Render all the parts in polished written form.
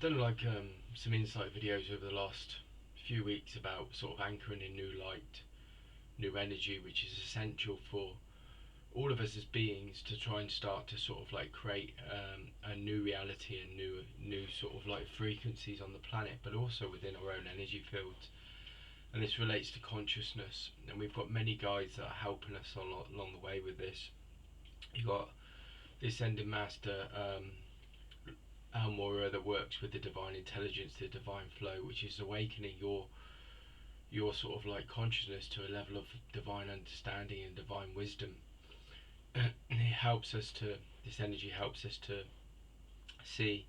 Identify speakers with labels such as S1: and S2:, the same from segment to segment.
S1: done like some insight videos over the last few weeks about sort of anchoring in new light, new energy, which is essential for all of us as beings to try and start to sort of like create a new reality and new sort of like frequencies on the planet, but also within our own energy fields. And this relates to consciousness, and we've got many guides that are helping us along the way with this. You've got the Ascended Master Almora that works with the divine intelligence, the divine flow, which is awakening your sort of like consciousness to a level of divine understanding and divine wisdom. It helps us to, this energy helps us to see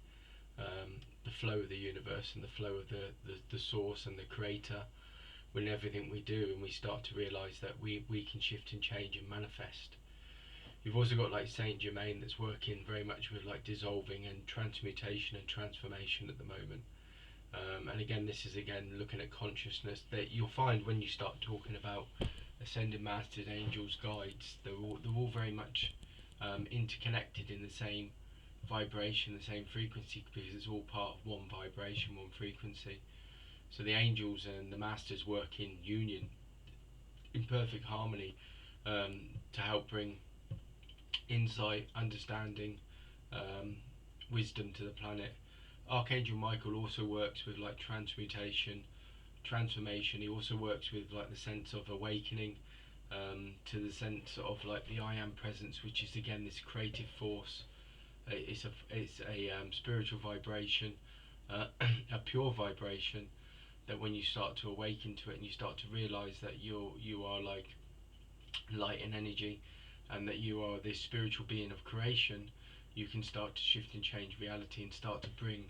S1: the flow of the universe and the flow of the source and the creator in everything we do, and we start to realize that we can shift and change and manifest. You've also got like Saint Germain that's working very much with like dissolving and transmutation and transformation at the moment. And again, this is again looking at consciousness, that you'll find when you start talking about ascended masters, angels, guides, they're all very much interconnected in the same vibration, the same frequency, because it's all part of one vibration, one frequency. So the angels and the masters work in union, in perfect harmony, to help bring insight, understanding, wisdom to the planet. Archangel Michael also works with like transmutation, transformation. He also works with like the sense of awakening, to the sense of like the I am presence, which is again this creative force. It's a spiritual vibration, a pure vibration, that when you start to awaken to it and you start to realize that you are like light and energy, and that you are this spiritual being of creation, you can start to shift and change reality and start to bring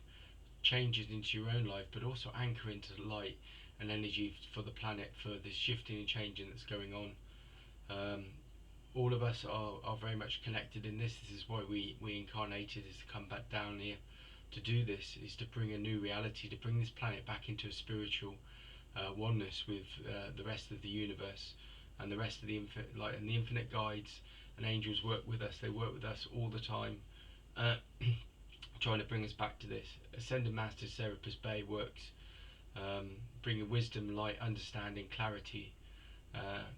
S1: changes into your own life, but also anchor into the light and energy for the planet, for this shifting and changing that's going on. All of us are very much connected in this. This is why we incarnated, is to come back down here to do this, is to bring a new reality, to bring this planet back into a spiritual oneness with the rest of the universe and the rest of the infinite light. And the infinite guides and angels work with us. They work with us all the time, trying to bring us back to this. Ascended Master Serapis Bey works bringing wisdom, light, understanding, clarity,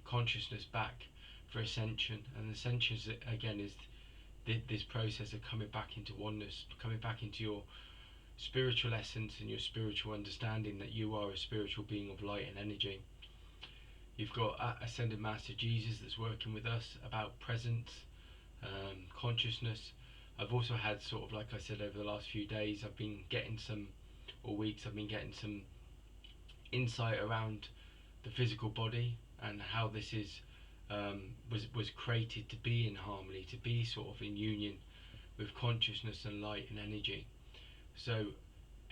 S1: consciousness back for ascension. And ascension again is this process of coming back into oneness, coming back into your spiritual essence and your spiritual understanding that you are a spiritual being of light and energy. You've got Ascended Master Jesus that's working with us about presence, consciousness. I've also had sort of, like I said, over the last few days, I've been getting some, or weeks, I've been getting some insight around the physical body and how this is was created to be in harmony, to be sort of in union with consciousness and light and energy. So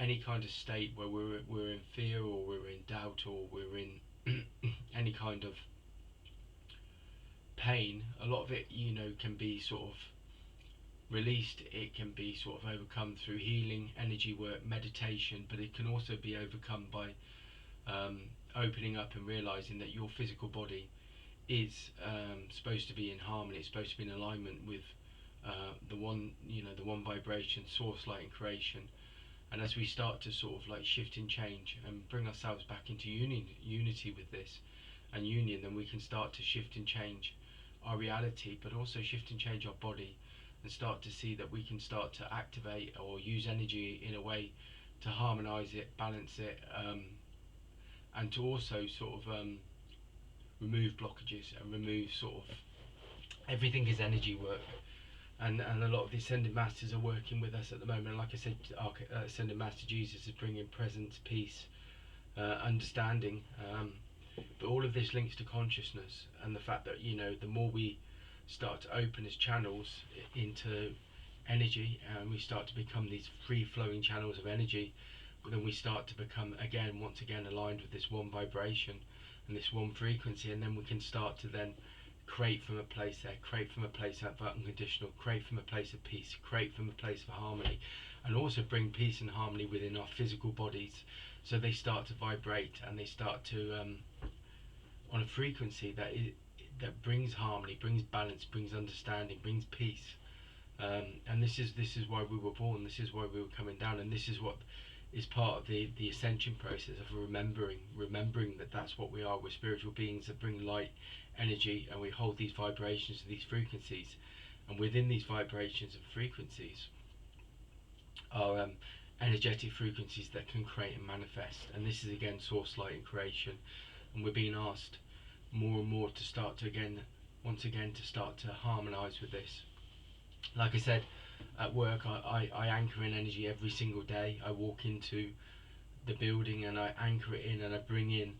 S1: any kind of state where we're in fear, or we're in doubt, or we're in any kind of pain, a lot of it, can be sort of released. It can be sort of overcome through healing, energy work, meditation, but it can also be overcome by opening up and realizing that your physical body is supposed to be in harmony. It's supposed to be in alignment with the one vibration, source, light, and creation. And as we start to sort of like shift and change and bring ourselves back into unity with this and union, then we can start to shift and change our reality, but also shift and change our body, and start to see that we can start to activate or use energy in a way to harmonize it, balance it, and to also sort of remove blockages and remove sort of everything is energy work. And a lot of the Ascended Masters are working with us at the moment. Like I said, Ascended Master Jesus is bringing presence, peace, understanding, but all of this links to consciousness and the fact that the more we start to open as channels into energy, and we start to become these free-flowing channels of energy, but then we start to become once again aligned with this one vibration and this one frequency, and then we can start to then create from a place there, create from a place of unconditional, create from a place of peace, create from a place of harmony, and also bring peace and harmony within our physical bodies, so they start to vibrate and they start to on a frequency that brings harmony, brings balance, brings understanding, brings peace, And this is why we were born. This is why we were coming down, and this is what is part of the ascension process of remembering that that's what we are. We're spiritual beings that bring light, energy, and we hold these vibrations, these frequencies, and within these vibrations and frequencies are energetic frequencies that can create and manifest. And this is again source light and creation, and we're being asked more and more to start to once again to start to harmonize with this. Like I said, at work I anchor in energy every single day. I walk into the building and I anchor it in and I bring in,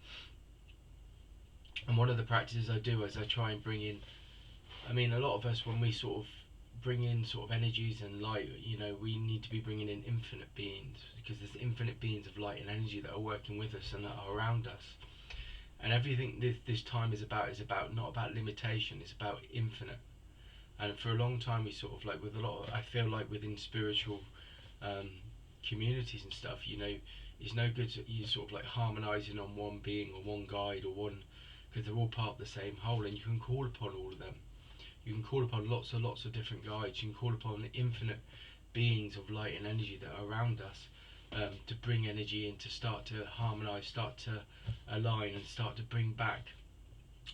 S1: and one of the practices I do is I try and bring in, I mean, a lot of us, when we sort of bring in sort of energies and light, you know, we need to be bringing in infinite beings, because there's infinite beings of light and energy that are working with us and that are around us. And everything this time is about not about limitation, it's about infinite. And for a long time, we sort of like, with a lot of, I feel like within spiritual communities and stuff, you know, it's no good to, you sort of like harmonizing on one being or one guide or one, because they're all part of the same whole, and you can call upon all of them. You can call upon lots of different guides. You can call upon the infinite beings of light and energy that are around us, to bring energy in, to start to harmonize, start to align, and start to bring back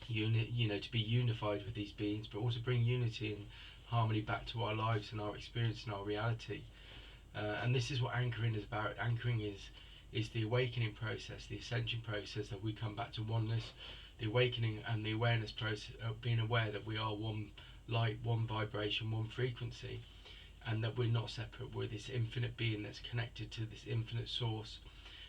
S1: to be unified with these beings, but also bring unity and harmony back to our lives and our experience and our reality. And this is what anchoring is about. Anchoring is the awakening process, the ascension process, that we come back to oneness, the awakening and the awareness process of being aware that we are one light, one vibration, one frequency, and that we're not separate. We're this infinite being that's connected to this infinite source,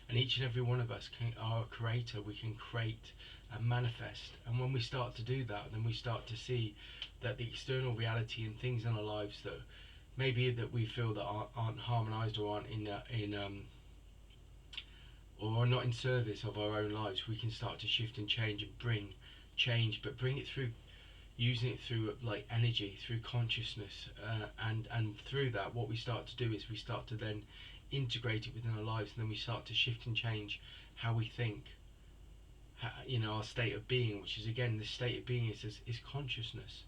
S1: and each and every one of us are a creator. We can create and manifest, and when we start to do that, then we start to see that the external reality and things in our lives that maybe that we feel that aren't harmonized or aren't or are not in service of our own lives, we can start to shift and change and bring change, but bring it through using it through like energy, through consciousness, and through that, what we start to do is we start to then integrate it within our lives, and then we start to shift and change how we think, our state of being, which is again, this state of being is consciousness.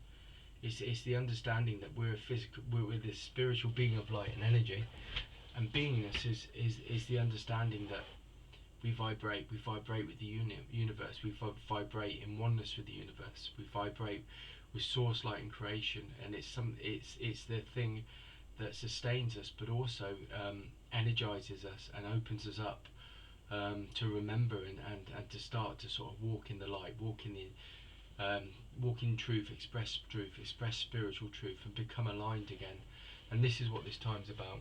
S1: It's the understanding that we're this spiritual being of light and energy, and beingness is the understanding that we vibrate with the universe, we vibrate in oneness with the universe, we vibrate with source light and creation, and it's the thing that sustains us, but also energizes us and opens us up, to remember and to start to sort of walk in the light, walk in truth, express spiritual truth, and become aligned again. And this is what this time's about.